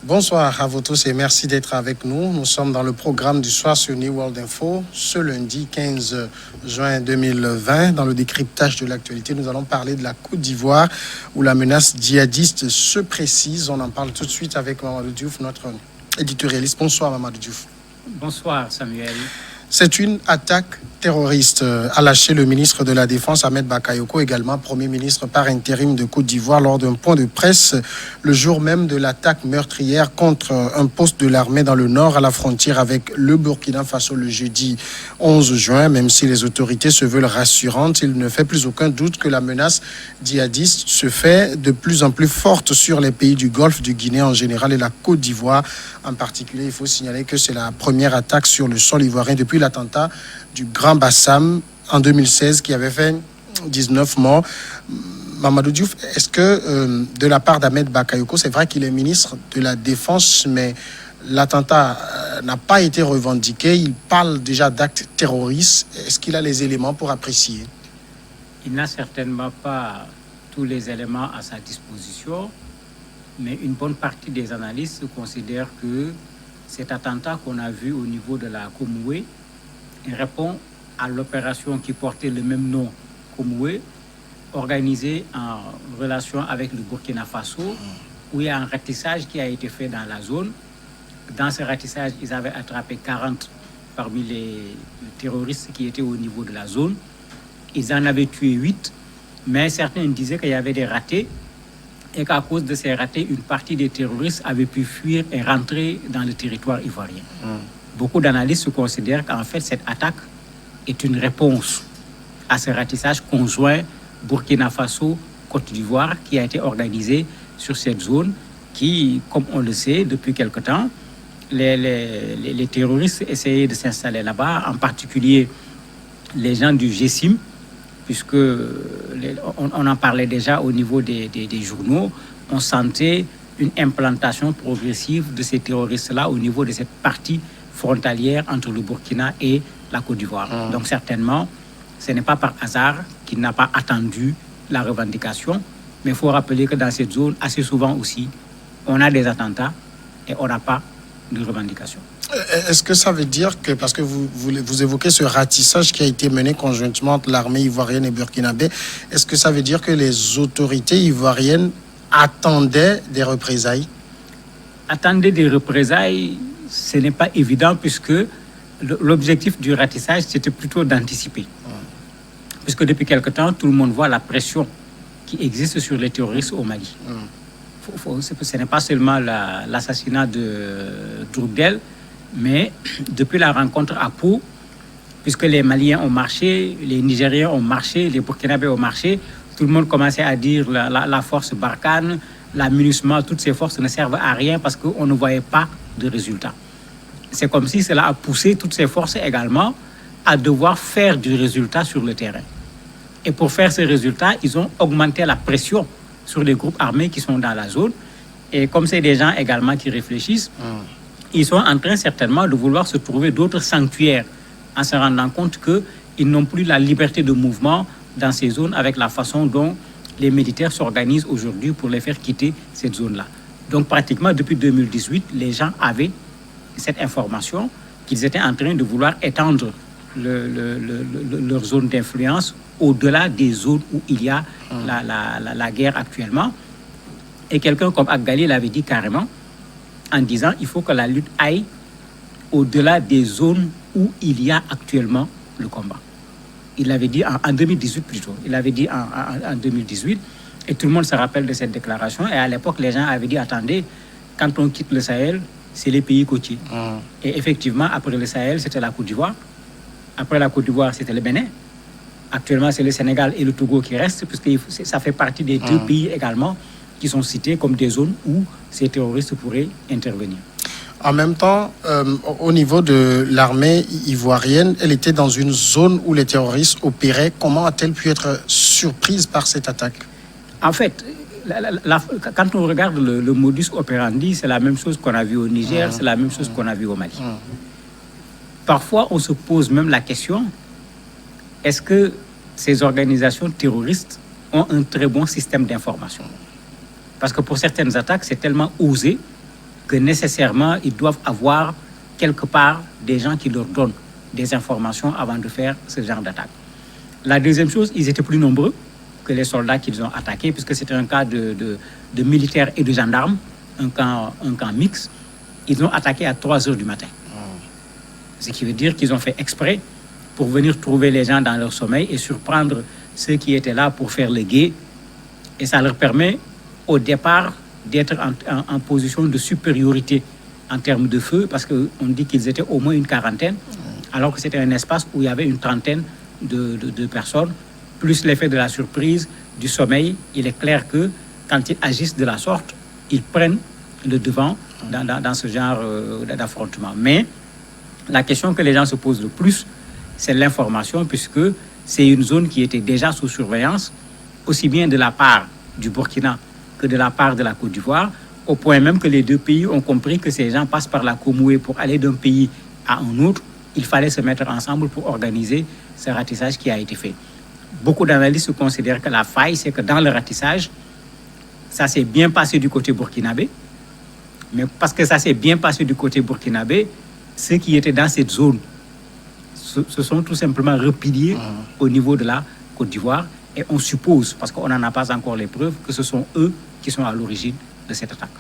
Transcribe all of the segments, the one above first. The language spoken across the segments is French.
Bonsoir à vous tous et merci d'être avec nous. Nous sommes dans le programme du soir sur New World Info. Ce lundi 15 juin 2020, dans le décryptage de l'actualité, nous allons parler de la Côte d'Ivoire où la menace djihadiste se précise. On en parle tout de suite avec Mamadou Diouf, notre éditorialiste. Bonsoir Mamadou Diouf. Bonsoir Samuel. C'est une attaque terroriste, a lâché le ministre de la Défense, Ahmed Bakayoko, également Premier ministre par intérim de Côte d'Ivoire, lors d'un point de presse le jour même de l'attaque meurtrière contre un poste de l'armée dans le nord, à la frontière avec le Burkina Faso, le jeudi 11 juin. Même si les autorités se veulent rassurantes, il ne fait plus aucun doute que la menace djihadiste se fait de plus en plus forte sur les pays du Golfe, du Guinée en général et la Côte d'Ivoire en particulier. Il faut signaler que c'est la première attaque sur le sol ivoirien depuis l'attentat du Grand Bassam en 2016 qui avait fait 19 morts. Mamadou Diouf, est-ce que de la part d'Ahmed Bakayoko, c'est vrai qu'il est ministre de la Défense, mais l'attentat n'a pas été revendiqué, il parle déjà d'actes terroristes, est-ce qu'il a les éléments pour apprécier? Il n'a certainement pas tous les éléments à sa disposition, mais une bonne partie des analystes considèrent que cet attentat qu'on a vu au niveau de la Komoué répond à l'opération qui portait le même nom, Komoué, organisée en relation avec le Burkina Faso, où il y a un ratissage qui a été fait dans la zone. Dans ce ratissage, ils avaient attrapé 40 parmi les terroristes qui étaient au niveau de la zone. Ils en avaient tué 8, mais certains disaient qu'il y avait des ratés et qu'à cause de ces ratés, une partie des terroristes avait pu fuir et rentrer dans le territoire ivoirien. Beaucoup d'analystes considèrent qu'en fait, cette attaque est une réponse à ce ratissage conjoint Burkina Faso-Côte d'Ivoire qui a été organisé sur cette zone qui, comme on le sait, depuis quelque temps, les terroristes essayaient de s'installer là-bas, en particulier les gens du GSIM, puisque on en parlait déjà au niveau des journaux, on sentait une implantation progressive de ces terroristes-là au niveau de cette partie frontalière entre le Burkina et la Côte d'Ivoire. Donc certainement, ce n'est pas par hasard qu'il n'a pas attendu la revendication, mais il faut rappeler que dans cette zone, assez souvent aussi, on a des attentats et on n'a pas de revendication. Est-ce que ça veut dire que, parce que vous évoquez ce ratissage qui a été mené conjointement entre l'armée ivoirienne et burkinabé, est-ce que ça veut dire que les autorités ivoiriennes attendaient des représailles? Attendre des représailles, ce n'est pas évident puisque l'objectif du ratissage, c'était plutôt d'anticiper. Puisque depuis quelque temps, tout le monde voit la pression qui existe sur les terroristes au Mali. Ce n'est pas seulement l'assassinat de Tourguel, mais depuis la rencontre à Pau, puisque les Maliens ont marché, les Nigériens ont marché, les Burkinabés ont marché, tout le monde commençait à dire la force Barkhane, l'amunissement, toutes ces forces ne servent à rien parce qu'on ne voyait pas de résultat. C'est comme si cela a poussé toutes ces forces également à devoir faire du résultat sur le terrain. Et pour faire ce résultat, ils ont augmenté la pression sur les groupes armés qui sont dans la zone. Et comme c'est des gens également qui réfléchissent, ils sont en train certainement de vouloir se trouver d'autres sanctuaires en se rendant compte qu'ils n'ont plus la liberté de mouvement dans ces zones avec la façon dont les militaires s'organisent aujourd'hui pour les faire quitter cette zone-là. Donc pratiquement depuis 2018, les gens avaient cette information qu'ils étaient en train de vouloir étendre leur zone d'influence au-delà des zones où il y a la guerre actuellement. Et quelqu'un comme Agali l'avait dit carrément en disant il faut que la lutte aille au-delà des zones où il y a actuellement le combat. Il l'avait dit en 2018 plutôt. Il l'avait dit en 2018 et tout le monde se rappelle de cette déclaration. Et à l'époque, les gens avaient dit attendez, quand on quitte le Sahel, c'est les pays côtiers. Et effectivement, après le Sahel, c'était la Côte d'Ivoire. Après la Côte d'Ivoire, c'était le Bénin. Actuellement, c'est le Sénégal et le Togo qui restent, puisque ça fait partie des deux pays également qui sont cités comme des zones où ces terroristes pourraient intervenir. En même temps, au niveau de l'armée ivoirienne, elle était dans une zone où les terroristes opéraient. Comment a-t-elle pu être surprise par cette attaque? En fait, quand on regarde le modus operandi, c'est la même chose qu'on a vu au Niger, c'est la même chose qu'on a vu au Mali. Parfois, on se pose même la question, est-ce que ces organisations terroristes ont un très bon système d'information? Parce que pour certaines attaques, c'est tellement osé que nécessairement, ils doivent avoir quelque part des gens qui leur donnent des informations avant de faire ce genre d'attaque. La deuxième chose, ils étaient plus nombreux que les soldats qu'ils ont attaqués, puisque c'était un cas de militaires et de gendarmes, un camp mixte. Ils ont attaqué à 3 heures du matin. Ce qui veut dire qu'ils ont fait exprès pour venir trouver les gens dans leur sommeil et surprendre ceux qui étaient là pour faire le guet. Et ça leur permet, au départ, d'être en position de supériorité en termes de feu, parce qu'on dit qu'ils étaient au moins une quarantaine, alors que c'était un espace où il y avait une trentaine de personnes, plus l'effet de la surprise, du sommeil. Il est clair que quand ils agissent de la sorte, ils prennent le devant dans ce genre d'affrontement. Mais la question que les gens se posent le plus, c'est l'information, puisque c'est une zone qui était déjà sous surveillance, aussi bien de la part du Burkina que de la part de la Côte d'Ivoire, au point même que les deux pays ont compris que ces gens passent par la Comoué pour aller d'un pays à un autre. Il fallait se mettre ensemble pour organiser ce ratissage qui a été fait. Beaucoup d'analystes considèrent que la faille, c'est que dans le ratissage, ça s'est bien passé du côté burkinabé, mais parce que ça s'est bien passé du côté burkinabé, ceux qui étaient dans cette zone se sont tout simplement repliés au niveau de la Côte d'Ivoire, et on suppose, parce qu'on n'en a pas encore les preuves, que ce sont eux qui sont à l'origine de cette attaque.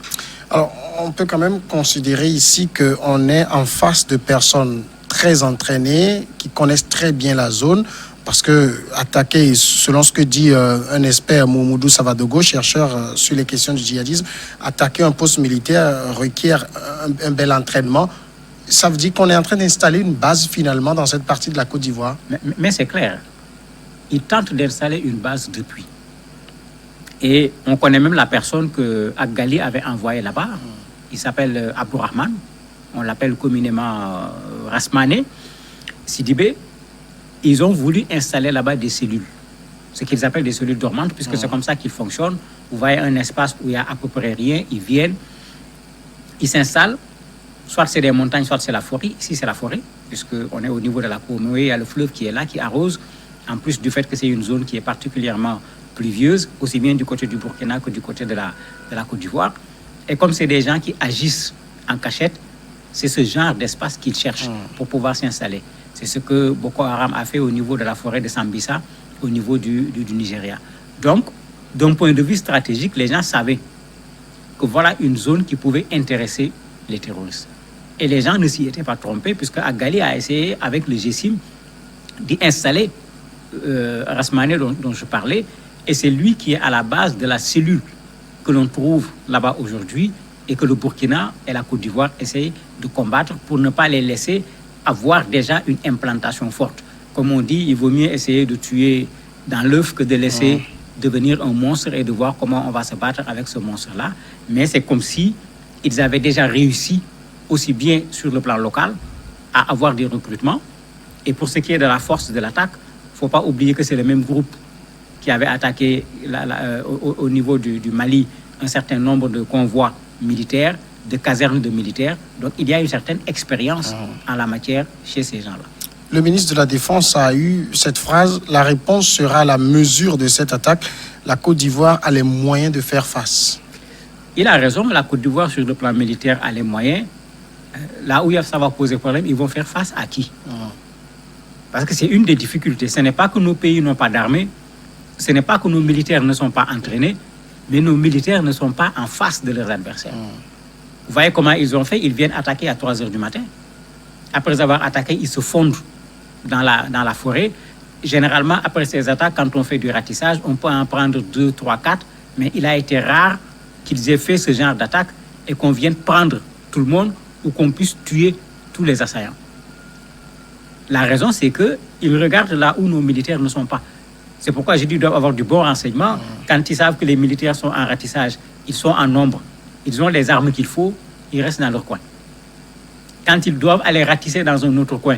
Alors, on peut quand même considérer ici qu'on est en face de personnes très entraînées, qui connaissent très bien la zone, parce que attaquer, selon ce que dit un expert, Moumoudou Savadogo, chercheur sur les questions du djihadisme, attaquer un poste militaire requiert un bel entraînement. Ça veut dire qu'on est en train d'installer une base finalement dans cette partie de la Côte d'Ivoire. Mais c'est clair. Ils tentent d'installer une base depuis. Et on connaît même la personne que Agali avait envoyée là-bas. Il s'appelle Abdourahman. On l'appelle communément Rasmané. Sidibé. Ils ont voulu installer là-bas des cellules. Ce qu'ils appellent des cellules dormantes, puisque c'est comme ça qu'ils fonctionnent. Vous voyez un espace où il n'y a à peu près rien. Ils viennent, ils s'installent. Soit c'est des montagnes, soit c'est la forêt. Ici, c'est la forêt, puisqu'on est au niveau de la Comoué. Il y a le fleuve qui est là, qui arrose. En plus du fait que c'est une zone qui est particulièrement pluvieuse, aussi bien du côté du Burkina que du côté de la Côte d'Ivoire. Et comme c'est des gens qui agissent en cachette, c'est ce genre d'espace qu'ils cherchent pour pouvoir s'installer. C'est ce que Boko Haram a fait au niveau de la forêt de Sambisa, au niveau du Nigeria. Donc, d'un point de vue stratégique, les gens savaient que voilà une zone qui pouvait intéresser les terroristes. Et les gens ne s'y étaient pas trompés, puisque Agali a essayé, avec le GSIM, d'y installer Rasmané dont je parlais, et c'est lui qui est à la base de la cellule que l'on trouve là-bas aujourd'hui et que le Burkina et la Côte d'Ivoire essayent de combattre pour ne pas les laisser avoir déjà une implantation forte. Comme on dit, il vaut mieux essayer de tuer dans l'œuf que de laisser devenir un monstre et de voir comment on va se battre avec ce monstre-là. Mais c'est comme si ils avaient déjà réussi, aussi bien sur le plan local, à avoir des recrutements. Et pour ce qui est de la force de l'attaque, il ne faut pas oublier que c'est le même groupe qui avait attaqué au niveau du Mali un certain nombre de convois militaires, de casernes de militaires. Donc il y a une certaine expérience en la matière chez ces gens-là. Le ministre de la Défense a eu cette phrase: la réponse sera à la mesure de cette attaque. La Côte d'Ivoire a les moyens de faire face. Il a raison, la Côte d'Ivoire sur le plan militaire a les moyens. Là où ça va poser problème, ils vont faire face à qui? Parce que c'est une des difficultés. Ce n'est pas que nos pays n'ont pas d'armée, ce n'est pas que nos militaires ne sont pas entraînés, mais nos militaires ne sont pas en face de leurs adversaires. Vous voyez comment ils ont fait? Ils viennent attaquer à 3 heures du matin. Après avoir attaqué, ils se fondent dans la forêt. Généralement, après ces attaques, quand on fait du ratissage, on peut en prendre 2, 3, 4, mais il a été rare qu'ils aient fait ce genre d'attaque et qu'on vienne prendre tout le monde ou qu'on puisse tuer tous les assaillants. La raison, c'est qu'ils regardent là où nos militaires ne sont pas. C'est pourquoi j'ai dit qu'ils doivent avoir du bon renseignement. Quand ils savent que les militaires sont en ratissage, ils sont en nombre, ils ont les armes qu'il faut, ils restent dans leur coin. Quand ils doivent aller ratisser dans un autre coin,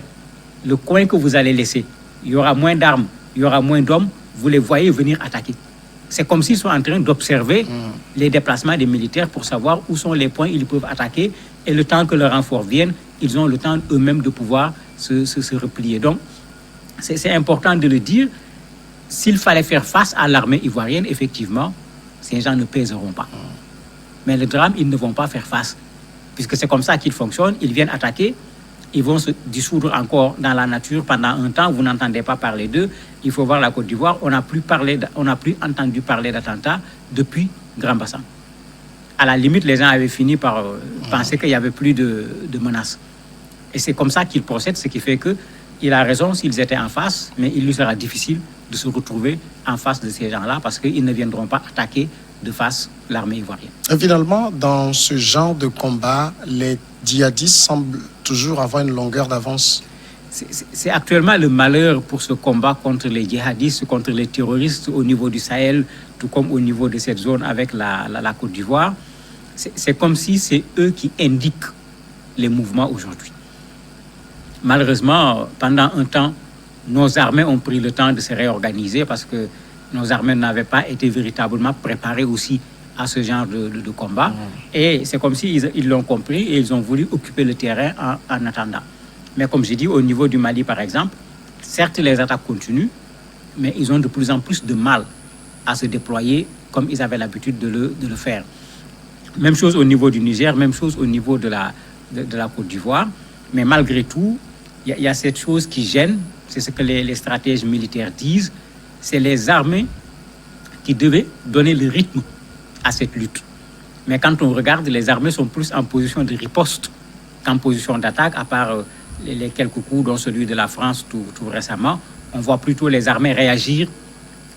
le coin que vous allez laisser, il y aura moins d'armes, il y aura moins d'hommes, vous les voyez venir attaquer. C'est comme s'ils sont en train d'observer les déplacements des militaires pour savoir où sont les points où ils peuvent attaquer. Et le temps que le renfort vienne, ils ont le temps eux-mêmes de pouvoir se replier. Donc, c'est important de le dire. S'il fallait faire face à l'armée ivoirienne, effectivement, ces gens ne pèseront pas. Mais le drame, ils ne vont pas faire face puisque c'est comme ça qu'ils fonctionnent. Ils viennent attaquer, ils vont se dissoudre encore dans la nature pendant un temps. Vous n'entendez pas parler d'eux. Il faut voir la Côte d'Ivoire. On n'a plus entendu parler d'attentats depuis Grand Bassam. À la limite, les gens avaient fini par penser qu'il n'y avait plus de menaces. Et c'est comme ça qu'ils procèdent, ce qui fait qu'il a raison s'ils étaient en face, mais il lui sera difficile de se retrouver en face de ces gens-là parce qu'ils ne viendront pas attaquer de face l'armée ivoirienne. Et finalement, dans ce genre de combat, les djihadistes semblent toujours avoir une longueur d'avance. C'est actuellement le malheur pour ce combat contre les djihadistes, contre les terroristes au niveau du Sahel, tout comme au niveau de cette zone avec la Côte d'Ivoire. C'est comme si c'est eux qui indiquent les mouvements aujourd'hui. Malheureusement, pendant un temps, nos armées ont pris le temps de se réorganiser parce que nos armées n'avaient pas été véritablement préparées aussi à ce genre de combat. Et c'est comme s'ils l'ont compris et ils ont voulu occuper le terrain en attendant. Mais comme j'ai dit, au niveau du Mali, par exemple, certes, les attaques continuent, mais ils ont de plus en plus de mal à se déployer comme ils avaient l'habitude de le faire. Même chose au niveau du Niger, même chose au niveau de la Côte d'Ivoire. Mais malgré tout, il y a cette chose qui gêne, c'est ce que les stratèges militaires disent, c'est les armées qui devaient donner le rythme à cette lutte. Mais quand on regarde, les armées sont plus en position de riposte qu'en position d'attaque, à part les quelques coups, dont celui de la France tout récemment. On voit plutôt les armées réagir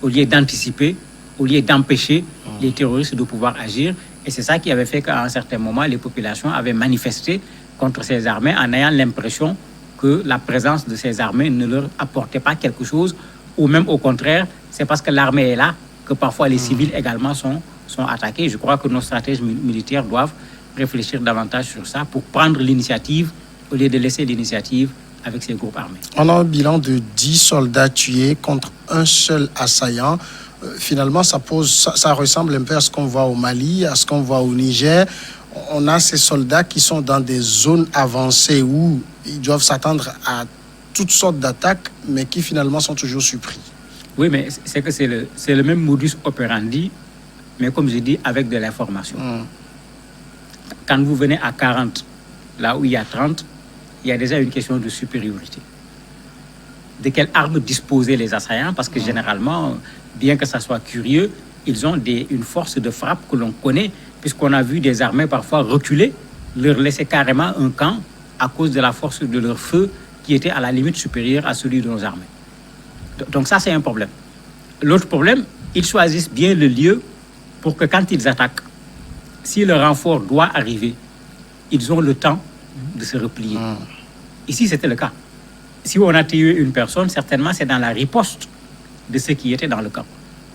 au lieu d'anticiper, au lieu d'empêcher les terroristes de pouvoir agir. Et c'est ça qui avait fait qu'à un certain moment, les populations avaient manifesté contre ces armées en ayant l'impression que la présence de ces armées ne leur apportait pas quelque chose, ou même au contraire, c'est parce que l'armée est là que parfois les civils également sont attaqués. Je crois que nos stratèges militaires doivent réfléchir davantage sur ça pour prendre l'initiative au lieu de laisser l'initiative avec ces groupes armés. On a un bilan de 10 soldats tués contre un seul assaillant. Finalement, ça ressemble un peu à ce qu'on voit au Mali, à ce qu'on voit au Niger. On a ces soldats qui sont dans des zones avancées où ils doivent s'attendre à toutes sortes d'attaques, mais qui finalement sont toujours surpris. Oui, mais c'est que c'est le même modus operandi, mais comme je dis, avec de l'information. Quand vous venez à 40, là où il y a 30, il y a déjà une question de supériorité. De quelle arme disposaient les assaillants? Parce que généralement, bien que ça soit curieux, ils ont une force de frappe que l'on connaît, puisqu'on a vu des armées parfois reculer, leur laisser carrément un camp à cause de la force de leur feu qui était à la limite supérieure à celui de nos armées. Donc ça, c'est un problème. L'autre problème, ils choisissent bien le lieu pour que quand ils attaquent, si le renfort doit arriver, ils ont le temps de se replier. Ici, c'était le cas. Si on a tué une personne, certainement, c'est dans la riposte de ceux qui étaient dans le camp.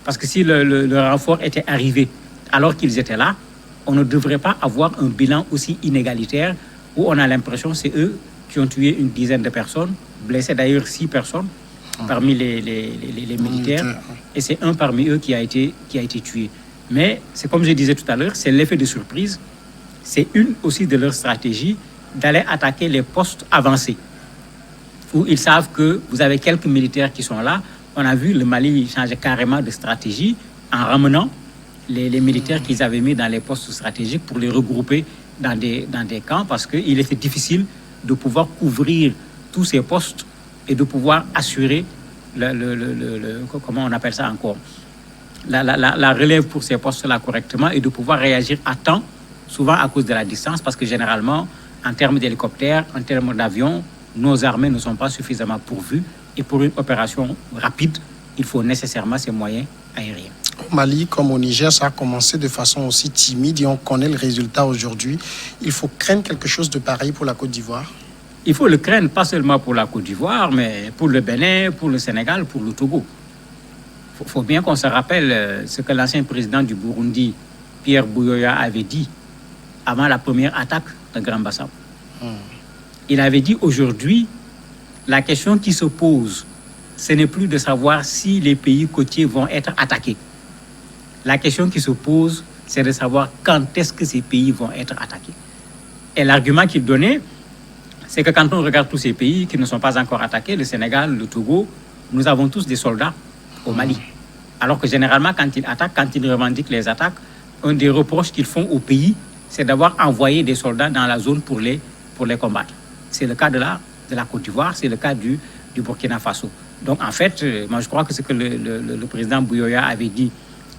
Parce que si le renfort était arrivé alors qu'ils étaient là, on ne devrait pas avoir un bilan aussi inégalitaire où on a l'impression que c'est eux qui ont tué une dizaine de personnes, blessé d'ailleurs 6 personnes parmi les militaires, et c'est un parmi eux qui a été tué. Mais c'est comme je disais tout à l'heure, c'est l'effet de surprise. C'est une aussi de leurs stratégies d'aller attaquer les postes avancés, où ils savent que vous avez quelques militaires qui sont là. On a vu le Mali changer carrément de stratégie en ramenant les militaires qu'ils avaient mis dans les postes stratégiques pour les regrouper dans des camps, parce qu'il était difficile de pouvoir couvrir tous ces postes et de pouvoir assurer comment on appelle ça encore, la relève pour ces postes-là correctement et de pouvoir réagir à temps, souvent à cause de la distance, parce que généralement, en termes d'hélicoptères, en termes d'avions, nos armées ne sont pas suffisamment pourvues. Et pour une opération rapide, il faut nécessairement ces moyens aériens. Au Mali, comme au Niger, ça a commencé de façon aussi timide et on connaît le résultat aujourd'hui. Il faut craindre quelque chose de pareil pour la Côte d'Ivoire? Il faut le craindre pas seulement pour la Côte d'Ivoire, mais pour le Bénin, pour le Sénégal, pour le Togo. Il faut bien qu'on se rappelle ce que l'ancien président du Burundi, Pierre Buyoya, avait dit avant la première attaque de Grand Bassam. Il avait dit aujourd'hui, la question qui se pose, ce n'est plus de savoir si les pays côtiers vont être attaqués. La question qui se pose, c'est de savoir quand est-ce que ces pays vont être attaqués. Et l'argument qu'il donnait, c'est que quand on regarde tous ces pays qui ne sont pas encore attaqués, le Sénégal, le Togo, nous avons tous des soldats au Mali. Alors que généralement, quand ils attaquent, quand ils revendiquent les attaques, un des reproches qu'ils font au pays, c'est d'avoir envoyé des soldats dans la zone pour les combattre. C'est le cas de la Côte d'Ivoire, c'est le cas du Burkina Faso. Donc en fait, moi je crois que ce que le président Buyoya avait dit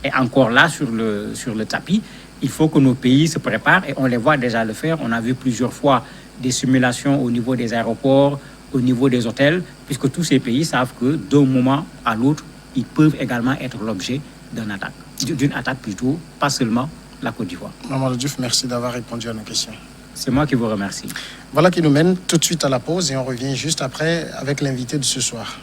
est encore là sur le tapis. Il faut que nos pays se préparent et on les voit déjà le faire. On a vu plusieurs fois des simulations au niveau des aéroports, au niveau des hôtels, puisque tous ces pays savent que d'un moment à l'autre, ils peuvent également être l'objet d'une attaque plutôt, pas seulement la Côte d'Ivoire. Mamadou Diouf, merci d'avoir répondu à nos questions. C'est moi qui vous remercie. Voilà qui nous mène tout de suite à la pause et on revient juste après avec l'invité de ce soir.